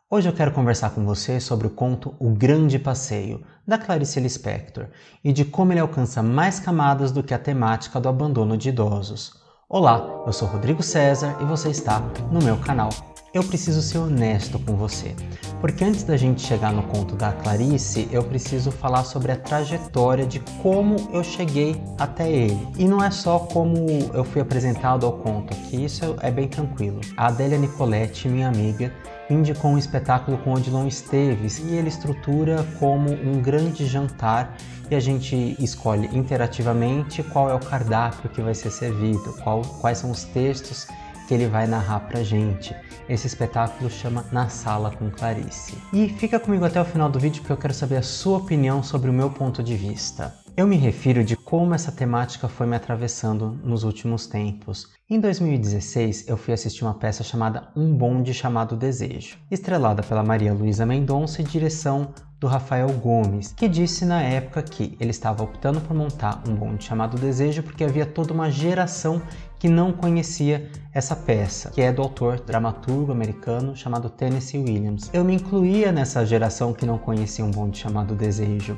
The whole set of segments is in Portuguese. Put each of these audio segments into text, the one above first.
Hoje eu quero conversar com você sobre o conto O Grande Passeio, da Clarice Lispector, e de como ele alcança mais camadas do que a temática do abandono de idosos. Olá, eu sou Rodrigo César e você está no meu canal. Eu preciso ser honesto com você, porque antes da gente chegar no conto da Clarice, eu preciso falar sobre a trajetória de como eu cheguei até ele. E não é só como eu fui apresentado ao conto aqui, isso é bem tranquilo. A Adélia Nicoletti, minha amiga, indicou um espetáculo com Odilon Esteves e ele estrutura como um grande jantar e a gente escolhe interativamente qual é o cardápio que vai ser servido, quais são os textos que ele vai narrar pra gente. Esse espetáculo chama Na Sala com Clarice. E fica comigo até o final do vídeo porque eu quero saber a sua opinião sobre o meu ponto de vista. Eu me refiro de como essa temática foi me atravessando nos últimos tempos. Em 2016, eu fui assistir uma peça chamada Um Bonde Chamado Desejo, estrelada pela Maria Luísa Mendonça e direção do Rafael Gomes, que disse na época que ele estava optando por montar Um Bonde Chamado Desejo porque havia toda uma geração que não conhecia essa peça, que é do autor dramaturgo americano chamado Tennessee Williams. Eu me incluía nessa geração que não conhecia Um Bonde Chamado Desejo.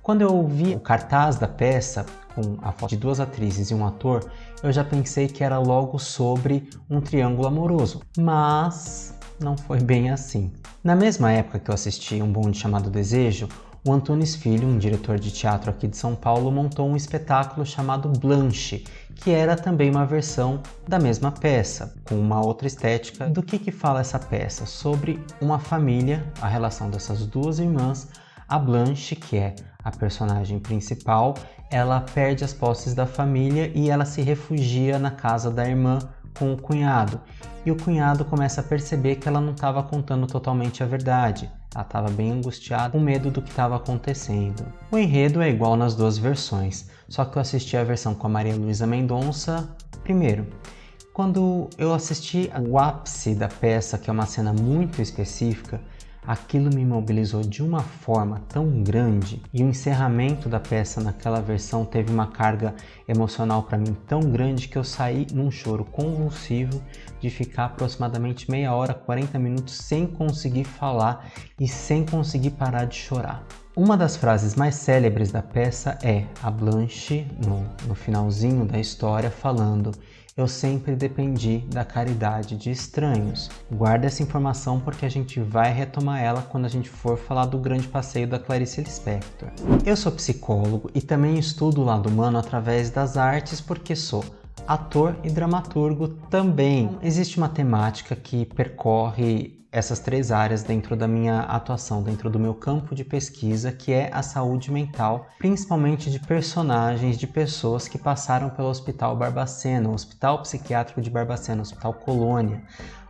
Quando eu vi o cartaz da peça, com a foto de duas atrizes e um ator, eu já pensei que era logo sobre um triângulo amoroso, mas não foi bem assim. Na mesma época que eu assisti Um Bonde Chamado Desejo, o Antunes Filho, um diretor de teatro aqui de São Paulo, montou um espetáculo chamado Blanche, que era também uma versão da mesma peça, com uma outra estética. Do que fala essa peça? Sobre uma família, a relação dessas duas irmãs. A Blanche, que é a personagem principal, ela perde as posses da família e ela se refugia na casa da irmã com o cunhado. E o cunhado começa a perceber que ela não estava contando totalmente a verdade. Ela estava bem angustiada, com medo do que estava acontecendo. O enredo é igual nas duas versões, só que eu assisti a versão com a Maria Luísa Mendonça primeiro. Quando eu assisti o ápice da peça, que é uma cena muito específica, aquilo me mobilizou de uma forma tão grande e o encerramento da peça naquela versão teve uma carga emocional para mim tão grande que eu saí num choro convulsivo de ficar aproximadamente meia hora, 40 minutos sem conseguir falar e sem conseguir parar de chorar. Uma das frases mais célebres da peça é a Blanche, no finalzinho da história, falando: "Eu sempre dependi da caridade de estranhos." Guarda essa informação porque a gente vai retomar ela quando a gente for falar do Grande Passeio da Clarice Lispector. Eu sou psicólogo e também estudo o lado humano através das artes porque sou ator e dramaturgo também. Existe uma temática que percorre essas três áreas dentro da minha atuação, dentro do meu campo de pesquisa, que é a saúde mental, principalmente de personagens, de pessoas que passaram pelo Hospital Barbacena, o Hospital Psiquiátrico de Barbacena, o Hospital Colônia,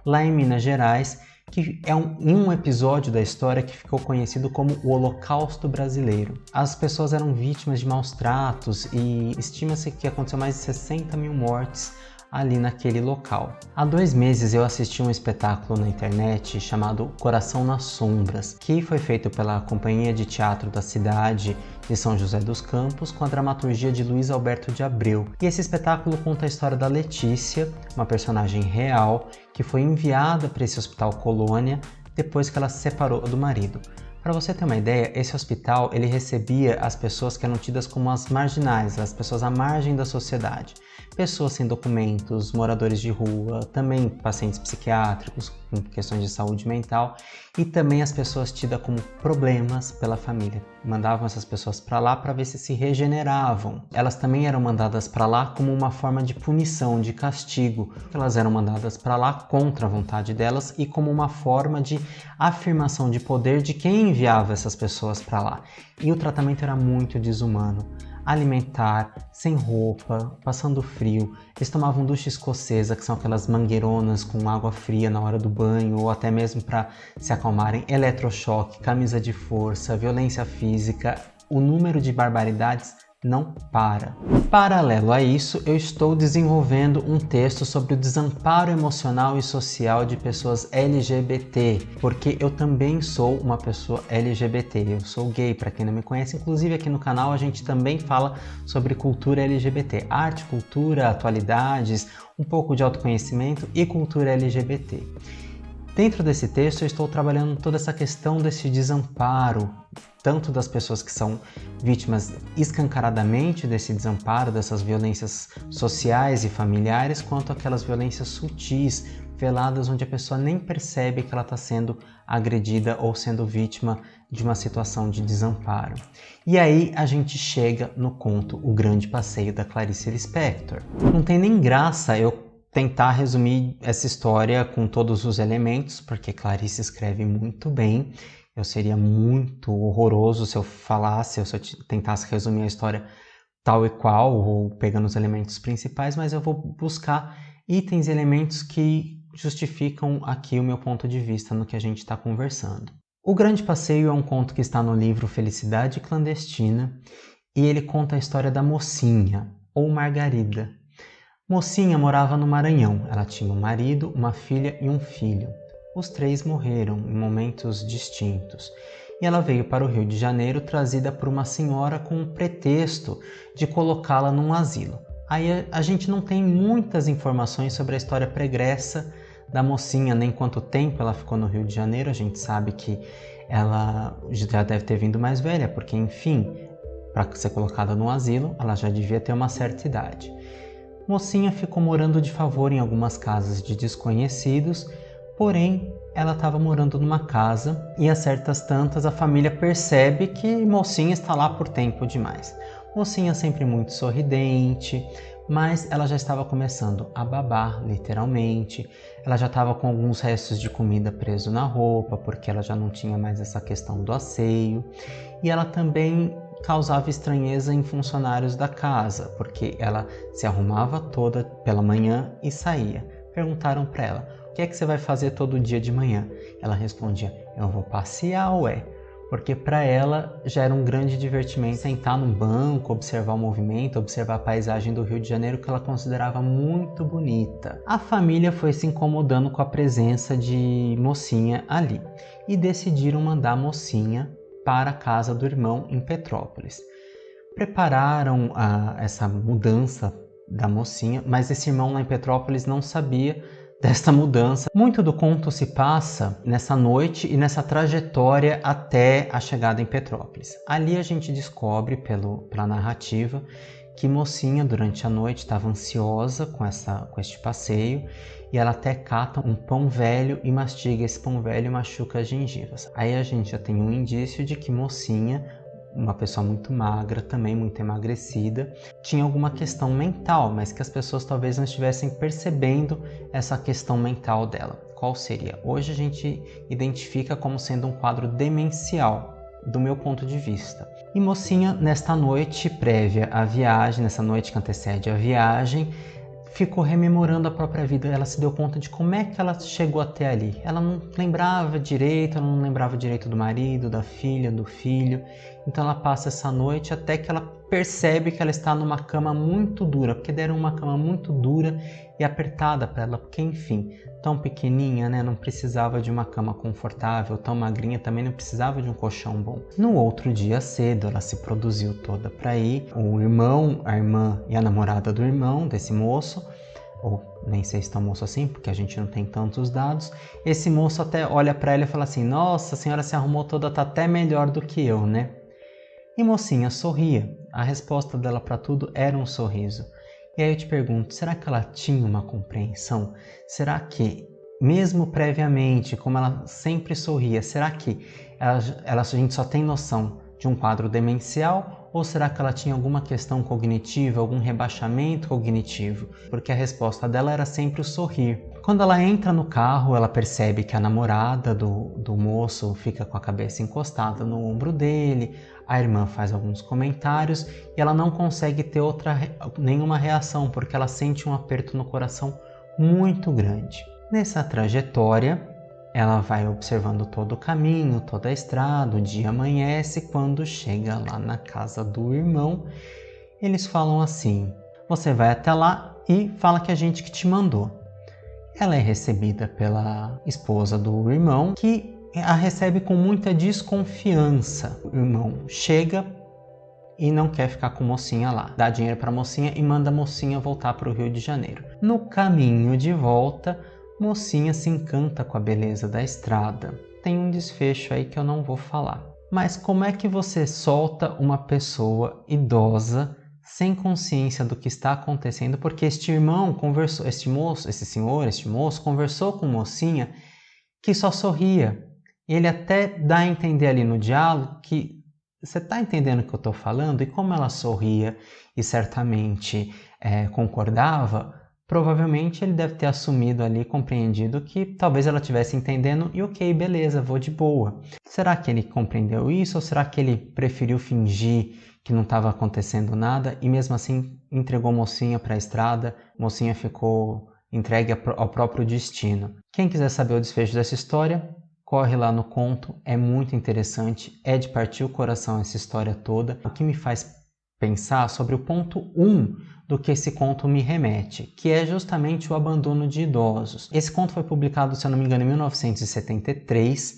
lá em Minas Gerais, que é um episódio da história que ficou conhecido como o Holocausto Brasileiro. As pessoas eram vítimas de maus tratos e estima-se que aconteceu mais de 60 mil mortes ali naquele local. Há 2 meses eu assisti um espetáculo na internet chamado Coração nas Sombras, que foi feito pela Companhia de Teatro da cidade de São José dos Campos com a dramaturgia de Luiz Alberto de Abreu. E esse espetáculo conta a história da Letícia, uma personagem real que foi enviada para esse Hospital Colônia depois que ela se separou do marido. Para você ter uma ideia, esse hospital ele recebia as pessoas que eram tidas como as marginais, as pessoas à margem da sociedade. Pessoas sem documentos, moradores de rua, também pacientes psiquiátricos com questões de saúde mental e também as pessoas tidas como problemas pela família. Mandavam essas pessoas para lá para ver se regeneravam. Elas também eram mandadas para lá como uma forma de punição, de castigo. Elas eram mandadas para lá contra a vontade delas e como uma forma de afirmação de poder de quem enviava essas pessoas para lá. E o tratamento era muito desumano. Alimentar, sem roupa, passando frio. Eles tomavam ducha escocesa, que são aquelas mangueironas com água fria na hora do banho, ou até mesmo para se acalmarem, eletrochoque, camisa de força, violência física. O número de barbaridades não para. Paralelo a isso, eu estou desenvolvendo um texto sobre o desamparo emocional e social de pessoas LGBT, porque eu também sou uma pessoa LGBT, eu sou gay, para quem não me conhece. Inclusive aqui no canal a gente também fala sobre cultura LGBT, arte, cultura, atualidades, um pouco de autoconhecimento e cultura LGBT. Dentro desse texto eu estou trabalhando toda essa questão desse desamparo, tanto das pessoas que são vítimas escancaradamente desse desamparo, dessas violências sociais e familiares, quanto aquelas violências sutis, veladas, onde a pessoa nem percebe que ela está sendo agredida ou sendo vítima de uma situação de desamparo. E aí a gente chega no conto O Grande Passeio, da Clarice Lispector. Não tem nem graça eu tentar resumir essa história com todos os elementos, porque Clarice escreve muito bem. Eu seria muito horroroso se eu falasse, ou se eu tentasse resumir a história tal e qual, ou pegando os elementos principais, mas eu vou buscar itens e elementos que justificam aqui o meu ponto de vista no que a gente está conversando. O Grande Passeio é um conto que está no livro Felicidade Clandestina, e ele conta a história da Mocinha, ou Margarida. Mocinha morava no Maranhão. Ela tinha um marido, uma filha e um filho. Os 3 morreram em momentos distintos. E ela veio para o Rio de Janeiro trazida por uma senhora com o pretexto de colocá-la num asilo. Aí a gente não tem muitas informações sobre a história pregressa da mocinha, nem quanto tempo ela ficou no Rio de Janeiro. A gente sabe que ela já deve ter vindo mais velha, porque, enfim, para ser colocada num asilo, ela já devia ter uma certa idade. Mocinha ficou morando de favor em algumas casas de desconhecidos, porém ela estava morando numa casa e a certas tantas a família percebe que Mocinha está lá por tempo demais. Mocinha sempre muito sorridente, mas ela já estava começando a babar, literalmente. Ela já estava com alguns restos de comida preso na roupa, porque ela já não tinha mais essa questão do asseio. E ela também causava estranheza em funcionários da casa, porque ela se arrumava toda pela manhã e saía. Perguntaram para ela: o que é que você vai fazer todo dia de manhã? Ela respondia: eu vou passear, ué. Porque para ela já era um grande divertimento sentar num banco, observar o movimento, observar a paisagem do Rio de Janeiro, que ela considerava muito bonita. A família foi se incomodando com a presença de Mocinha ali e decidiram mandar a Mocinha para a casa do irmão em Petrópolis. Prepararam essa mudança da Mocinha, mas esse irmão lá em Petrópolis não sabia desta mudança. Muito do conto se passa nessa noite e nessa trajetória até a chegada em Petrópolis. Ali a gente descobre pela narrativa que Mocinha durante a noite estava ansiosa com este passeio, e ela até cata um pão velho e mastiga esse pão velho e machuca as gengivas. Aí a gente já tem um indício de que Mocinha, uma pessoa muito magra, também muito emagrecida, tinha alguma questão mental, mas que as pessoas talvez não estivessem percebendo essa questão mental dela. Qual seria? Hoje a gente identifica como sendo um quadro demencial, do meu ponto de vista. E Mocinha, nesta noite prévia à viagem, nessa noite que antecede a viagem, ficou rememorando a própria vida. Ela se deu conta de como é que ela chegou até ali. Ela não lembrava direito, ela não lembrava direito do marido, da filha, do filho. Então ela passa essa noite até que ela percebe que ela está numa cama muito dura, porque deram uma cama muito dura e apertada para ela, porque enfim, tão pequenininha, né, não precisava de uma cama confortável, tão magrinha, também não precisava de um colchão bom. No outro dia cedo, ela se produziu toda para ir. O irmão, a irmã e a namorada do irmão, desse moço, ou nem sei se tão moço assim, porque a gente não tem tantos dados, esse moço até olha para ela e fala assim: nossa, a senhora se arrumou toda, tá até melhor do que eu, né? E Mocinha sorria. A resposta dela para tudo era um sorriso. E aí eu te pergunto, será que ela tinha uma compreensão? Será que, mesmo previamente, como ela sempre sorria, será que a gente só tem noção de um quadro demencial? Ou será que ela tinha alguma questão cognitiva, algum rebaixamento cognitivo? Porque a resposta dela era sempre o sorrir. Quando ela entra no carro, ela percebe que a namorada do moço fica com a cabeça encostada no ombro dele, a irmã faz alguns comentários e ela não consegue ter nenhuma reação, porque ela sente um aperto no coração muito grande. Nessa trajetória, ela vai observando todo o caminho, toda a estrada, o dia amanhece. Quando chega lá na casa do irmão, eles falam assim: você vai até lá e fala que a gente que te mandou. Ela é recebida pela esposa do irmão, que a recebe com muita desconfiança. O irmão chega e não quer ficar com a Mocinha lá. Dá dinheiro para a Mocinha e manda a Mocinha voltar para o Rio de Janeiro. No caminho de volta, Mocinha se encanta com a beleza da estrada. Tem um desfecho aí que eu não vou falar. Mas como é que você solta uma pessoa idosa sem consciência do que está acontecendo? Porque este irmão conversou, este moço conversou com mocinha que só sorria. Ele até dá a entender ali no diálogo que você está entendendo o que eu estou falando? E como ela sorria e certamente concordava, provavelmente ele deve ter assumido ali, compreendido que talvez ela estivesse entendendo e ok, beleza, vou de boa. Será que ele compreendeu isso ou será que ele preferiu fingir que não estava acontecendo nada e mesmo assim entregou a mocinha para a estrada, a mocinha ficou entregue ao próprio destino? Quem quiser saber o desfecho dessa história, corre lá no conto, é muito interessante, é de partir o coração essa história toda, o que me faz pensar sobre o ponto 1 do que esse conto me remete, que é justamente o abandono de idosos. Esse conto foi publicado, se eu não me engano, em 1973,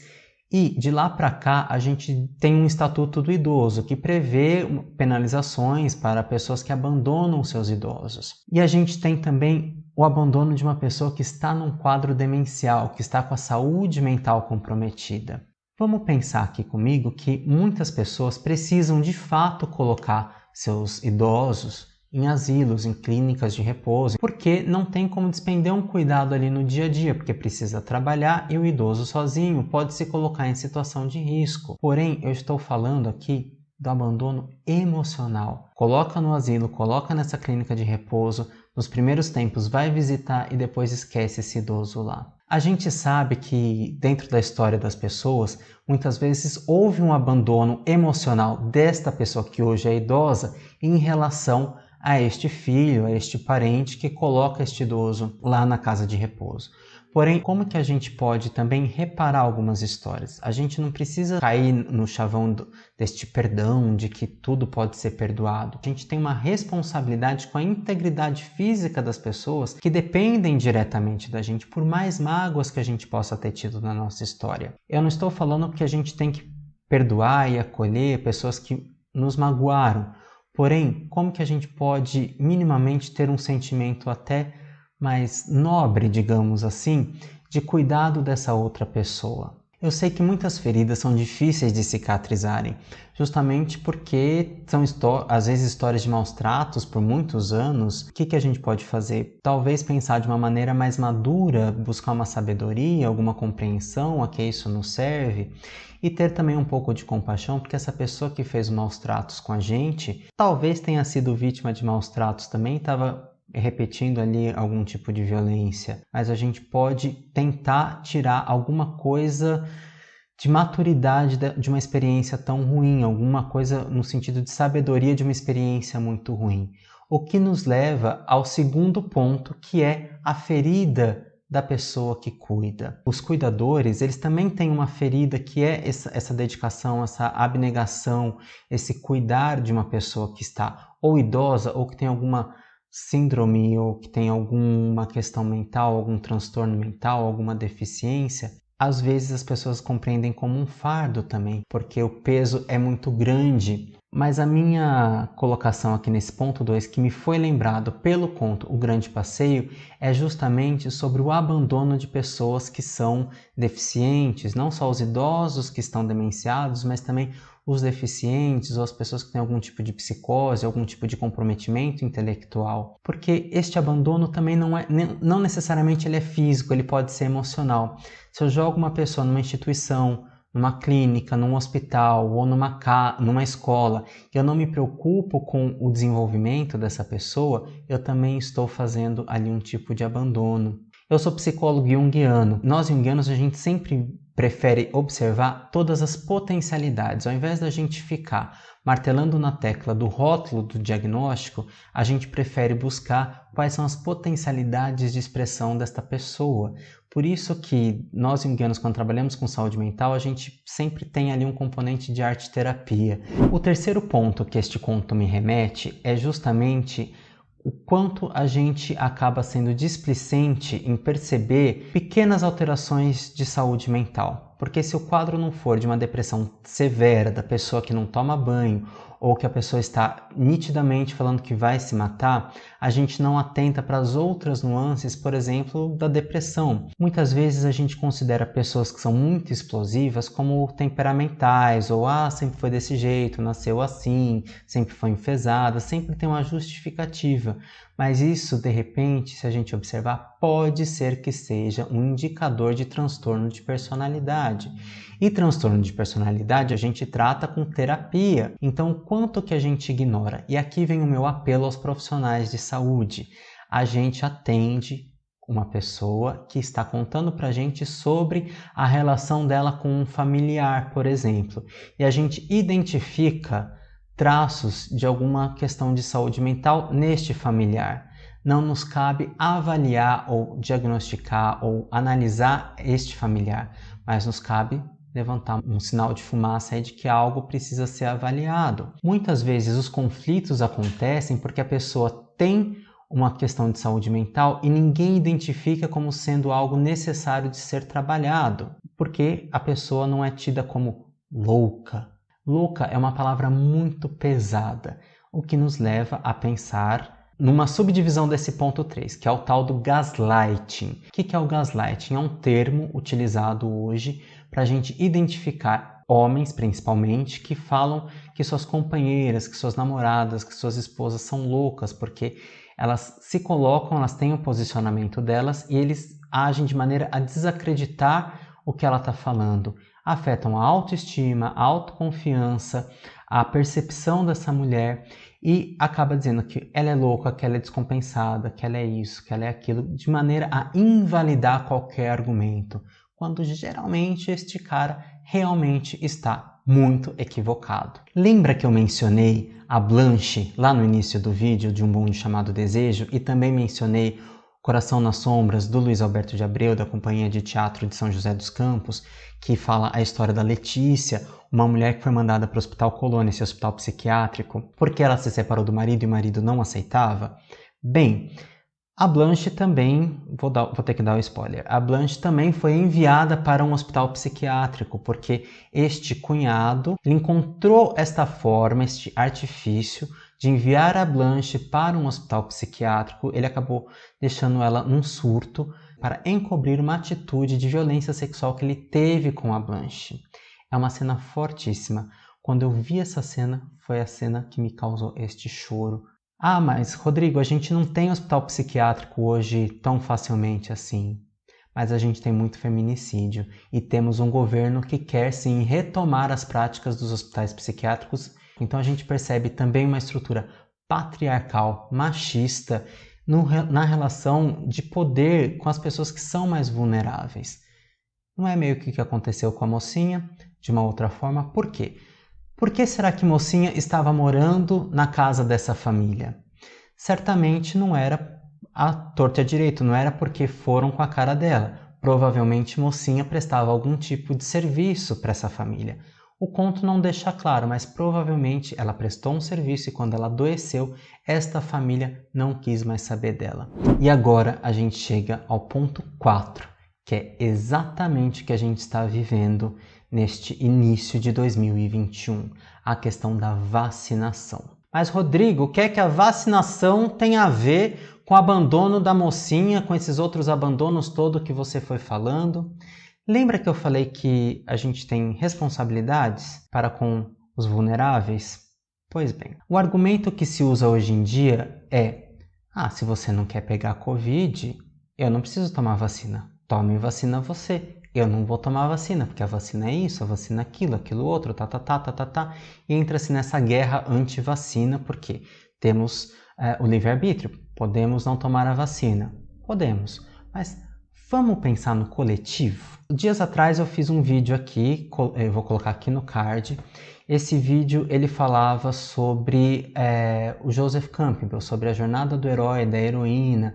e de lá para cá a gente tem um Estatuto do Idoso, que prevê penalizações para pessoas que abandonam seus idosos. E a gente tem também o abandono de uma pessoa que está num quadro demencial, que está com a saúde mental comprometida. Vamos pensar aqui comigo que muitas pessoas precisam de fato colocar seus idosos em asilos, em clínicas de repouso, porque não tem como despender um cuidado ali no dia a dia, porque precisa trabalhar e o idoso sozinho pode se colocar em situação de risco. Porém, eu estou falando aqui do abandono emocional. Coloca no asilo, coloca nessa clínica de repouso, nos primeiros tempos vai visitar e depois esquece esse idoso lá. A gente sabe que dentro da história das pessoas, muitas vezes houve um abandono emocional desta pessoa que hoje é idosa em relação a este filho, a este parente que coloca este idoso lá na casa de repouso. Porém, como que a gente pode também reparar algumas histórias? A gente não precisa cair no chavão deste perdão, de que tudo pode ser perdoado. A gente tem uma responsabilidade com a integridade física das pessoas que dependem diretamente da gente, por mais mágoas que a gente possa ter tido na nossa história. Eu não estou falando que a gente tem que perdoar e acolher pessoas que nos magoaram. Porém, como que a gente pode minimamente ter um sentimento até mais nobre, digamos assim, de cuidado dessa outra pessoa? Eu sei que muitas feridas são difíceis de cicatrizarem, justamente porque são às vezes histórias de maus tratos por muitos anos. O que a gente pode fazer? Talvez pensar de uma maneira mais madura, buscar uma sabedoria, alguma compreensão a que isso nos serve, e ter também um pouco de compaixão, porque essa pessoa que fez maus tratos com a gente, talvez tenha sido vítima de maus tratos também, estava repetindo ali algum tipo de violência, mas a gente pode tentar tirar alguma coisa de maturidade de uma experiência tão ruim, alguma coisa no sentido de sabedoria de uma experiência muito ruim. O que nos leva ao segundo ponto, que é a ferida da pessoa que cuida. Os cuidadores, eles também têm uma ferida que é essa dedicação, essa abnegação, esse cuidar de uma pessoa que está ou idosa ou que tem alguma síndrome ou que tem alguma questão mental, algum transtorno mental, alguma deficiência. Às vezes as pessoas compreendem como um fardo também, porque o peso é muito grande. Mas a minha colocação aqui nesse ponto 2, que me foi lembrado pelo conto O Grande Passeio, é justamente sobre o abandono de pessoas que são deficientes, não só os idosos que estão demenciados, mas também os deficientes ou as pessoas que têm algum tipo de psicose, algum tipo de comprometimento intelectual. Porque este abandono também não necessariamente ele é físico, ele pode ser emocional. Se eu jogo uma pessoa numa instituição, numa clínica, num hospital ou numa escola, e eu não me preocupo com o desenvolvimento dessa pessoa, eu também estou fazendo ali um tipo de abandono. Eu sou psicólogo junguiano. Nós junguianos, a gente sempre prefere observar todas as potencialidades. Ao invés da gente ficar martelando na tecla do rótulo do diagnóstico, a gente prefere buscar quais são as potencialidades de expressão desta pessoa. Por isso que nós junguianos, quando trabalhamos com saúde mental, a gente sempre tem ali um componente de arte-terapia. O terceiro ponto que este conto me remete é justamente o quanto a gente acaba sendo displicente em perceber pequenas alterações de saúde mental. Porque se o quadro não for de uma depressão severa, da pessoa que não toma banho, ou que a pessoa está nitidamente falando que vai se matar, a gente não atenta para as outras nuances, por exemplo, da depressão. Muitas vezes a gente considera pessoas que são muito explosivas como temperamentais, ou sempre foi desse jeito, nasceu assim, sempre foi enfesada, sempre tem uma justificativa. Mas isso, de repente, se a gente observar, pode ser que seja um indicador de transtorno de personalidade. E transtorno de personalidade a gente trata com terapia. Então, o quanto que a gente ignora? E aqui vem o meu apelo aos profissionais de saúde. A gente atende uma pessoa que está contando para a gente sobre a relação dela com um familiar, por exemplo. E a gente identifica traços de alguma questão de saúde mental neste familiar. Não nos cabe avaliar ou diagnosticar ou analisar este familiar, mas nos cabe levantar um sinal de fumaça aí de que algo precisa ser avaliado. Muitas vezes os conflitos acontecem porque a pessoa tem uma questão de saúde mental e ninguém identifica como sendo algo necessário de ser trabalhado, porque a pessoa não é tida como louca. Louca é uma palavra muito pesada, o que nos leva a pensar numa subdivisão desse ponto 3, que é o tal do gaslighting. O que é o gaslighting? É um termo utilizado hoje para a gente identificar homens, principalmente, que falam que suas companheiras, que suas namoradas, que suas esposas são loucas, porque elas se colocam, elas têm o posicionamento delas e eles agem de maneira a desacreditar o que ela está falando. Afetam a autoestima, a autoconfiança, a percepção dessa mulher e acaba dizendo que ela é louca, que ela é descompensada, que ela é isso, que ela é aquilo, de maneira a invalidar qualquer argumento, quando geralmente este cara realmente está muito equivocado. Lembra que eu mencionei a Blanche lá no início do vídeo de Um Bonde Chamado Desejo e também mencionei Coração nas Sombras, do Luiz Alberto de Abreu, da Companhia de Teatro de São José dos Campos, que fala a história da Letícia, uma mulher que foi mandada para o Hospital Colônia, esse hospital psiquiátrico, porque ela se separou do marido e o marido não aceitava? Bem, a Blanche também, vou ter que dar o spoiler, a Blanche também foi enviada para um hospital psiquiátrico, porque este cunhado ele encontrou esta forma, este artifício de enviar a Blanche para um hospital psiquiátrico. Ele acabou deixando ela num surto para encobrir uma atitude de violência sexual que ele teve com a Blanche. É uma cena fortíssima. Quando eu vi essa cena, foi a cena que me causou este choro. Mas Rodrigo, a gente não tem hospital psiquiátrico hoje tão facilmente assim. Mas a gente tem muito feminicídio e temos um governo que quer sim retomar as práticas dos hospitais psiquiátricos. Então a gente percebe também uma estrutura patriarcal, machista, na relação de poder com as pessoas que são mais vulneráveis. Não é meio que o que aconteceu com a mocinha, de uma outra forma? Por quê? Por que será que mocinha estava morando na casa dessa família? Certamente não era à torta e à direito, não era porque foram com a cara dela. Provavelmente mocinha prestava algum tipo de serviço para essa família. O conto não deixa claro, mas provavelmente ela prestou um serviço e quando ela adoeceu, esta família não quis mais saber dela. E agora a gente chega ao ponto 4, que é exatamente o que a gente está vivendo neste início de 2021, a questão da vacinação. Mas Rodrigo, o que é que a vacinação tem a ver com o abandono da mocinha, com esses outros abandonos todos que você foi falando? Lembra que eu falei que a gente tem responsabilidades para com os vulneráveis? Pois bem, o argumento que se usa hoje em dia é: se você não quer pegar Covid, eu não preciso tomar vacina. Tome vacina você. Eu não vou tomar vacina, porque a vacina é isso, a vacina é aquilo, aquilo outro, E entra-se nessa guerra anti-vacina, porque temos o livre-arbítrio. Podemos não tomar a vacina? Podemos, mas vamos pensar no coletivo? Dias atrás eu fiz um vídeo aqui, eu vou colocar aqui no card. Esse vídeo ele falava sobre o Joseph Campbell, sobre a jornada do herói, da heroína.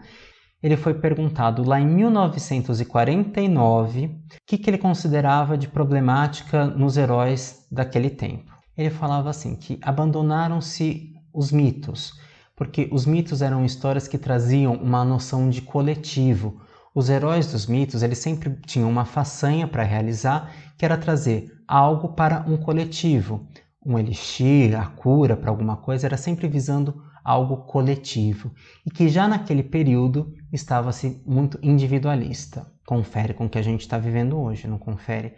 Ele foi perguntado lá em 1949 o que ele considerava de problemática nos heróis daquele tempo. Ele falava assim, que abandonaram-se os mitos, porque os mitos eram histórias que traziam uma noção de coletivo. Os heróis dos mitos, eles sempre tinham uma façanha para realizar, que era trazer algo para um coletivo. um elixir, a cura para alguma coisa, era sempre visando algo coletivo. E que já naquele período estava-se muito individualista. Confere com o que a gente está vivendo hoje, não confere?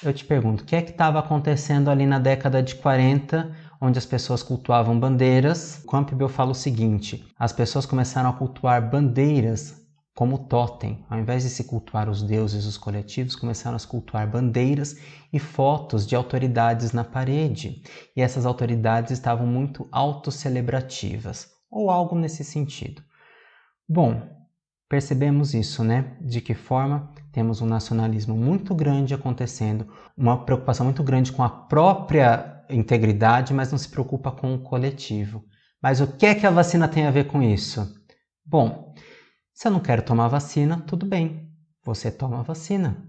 Eu te pergunto, o que é que estava acontecendo ali na década de 40, onde as pessoas cultuavam bandeiras? Campbell fala o seguinte: as pessoas começaram a cultuar bandeiras como totem. Ao invés de se cultuar os deuses, os coletivos, começaram a se cultuar bandeiras e fotos de autoridades na parede. E essas autoridades estavam muito autocelebrativas, ou algo nesse sentido. Bom, percebemos isso, né? De que forma temos um nacionalismo muito grande acontecendo, uma preocupação muito grande com a própria integridade, mas não se preocupa com o coletivo. Mas o que é que a vacina tem a ver com isso? Bom, se eu não quero tomar vacina, tudo bem, você toma a vacina.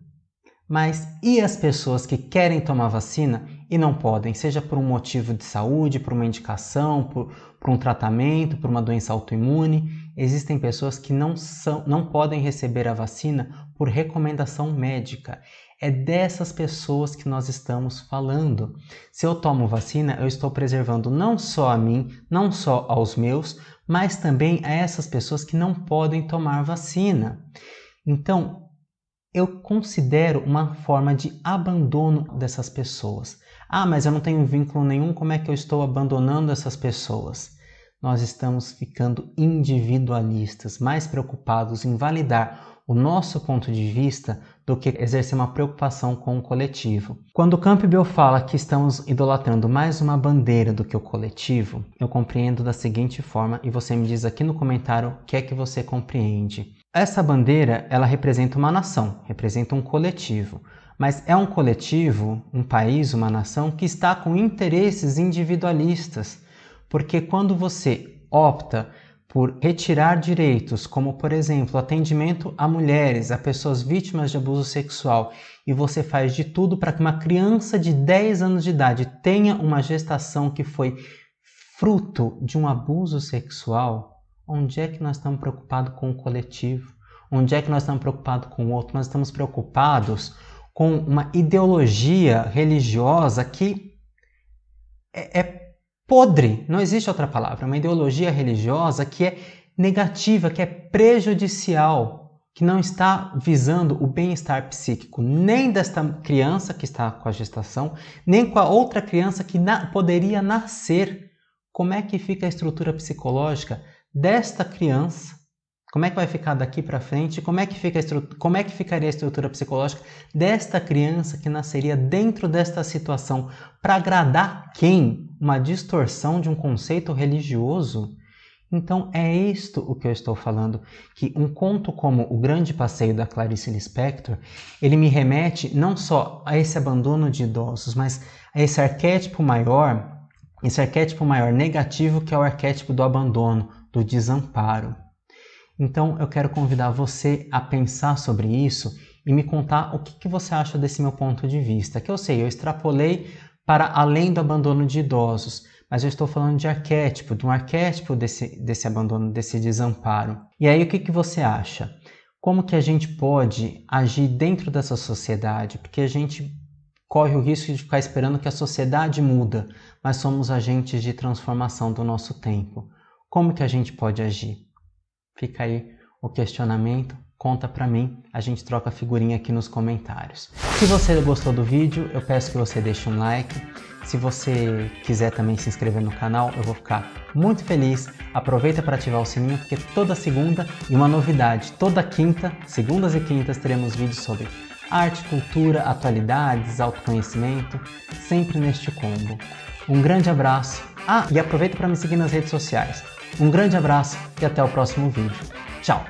Mas e as pessoas que querem tomar vacina e não podem, seja por um motivo de saúde, por uma indicação, por um tratamento, por uma doença autoimune? Existem pessoas que não podem receber a vacina por recomendação médica. É dessas pessoas que nós estamos falando. Se eu tomo vacina, eu estou preservando não só a mim, não só aos meus, mas também a essas pessoas que não podem tomar vacina. Então, eu considero uma forma de abandono dessas pessoas. Ah, mas eu não tenho vínculo nenhum, como é que eu estou abandonando essas pessoas? Nós estamos ficando individualistas, mais preocupados em validar o nosso ponto de vista do que exercer uma preocupação com o coletivo. Quando Campbell fala que estamos idolatrando mais uma bandeira do que o coletivo, eu compreendo da seguinte forma, e você me diz aqui no comentário o que é que você compreende. Essa bandeira, ela representa uma nação, representa um coletivo, mas é um coletivo, um país, uma nação que está com interesses individualistas, porque quando você opta por retirar direitos, como por exemplo, atendimento a mulheres, a pessoas vítimas de abuso sexual, e você faz de tudo para que uma criança de 10 anos de idade tenha uma gestação que foi fruto de um abuso sexual, onde é que nós estamos preocupados com o coletivo? Onde é que nós estamos preocupados com o outro? Nós estamos preocupados com uma ideologia religiosa que é podre, não existe outra palavra, uma ideologia religiosa que é negativa, que é prejudicial, que não está visando o bem-estar psíquico nem desta criança que está com a gestação, nem com a outra criança que poderia nascer. Como é que fica a estrutura psicológica desta criança? Como é que vai ficar daqui para frente? Como é que ficaria a estrutura psicológica desta criança que nasceria dentro desta situação? Para agradar quem? Uma distorção de um conceito religioso? Então é isto o que eu estou falando, que um conto como O Grande Passeio da Clarice Lispector, ele me remete não só a esse abandono de idosos, mas a esse arquétipo maior negativo, que é o arquétipo do abandono, do desamparo. Então eu quero convidar você a pensar sobre isso e me contar o que você acha desse meu ponto de vista. Que eu sei, eu extrapolei para além do abandono de idosos, mas eu estou falando de arquétipo, de um arquétipo desse abandono, desse desamparo. E aí o que você acha? Como que a gente pode agir dentro dessa sociedade? Porque a gente corre o risco de ficar esperando que a sociedade muda, mas somos agentes de transformação do nosso tempo. Como que a gente pode agir? Fica aí o questionamento, conta pra mim, a gente troca figurinha aqui nos comentários. Se você gostou do vídeo, eu peço que você deixe um like. Se você quiser também se inscrever no canal, eu vou ficar muito feliz. Aproveita para ativar o sininho, porque toda segunda, e uma novidade, toda quinta, segundas e quintas, teremos vídeos sobre arte, cultura, atualidades, autoconhecimento, sempre neste combo. Um grande abraço. E aproveita para me seguir nas redes sociais. Um grande abraço e até o próximo vídeo. Tchau!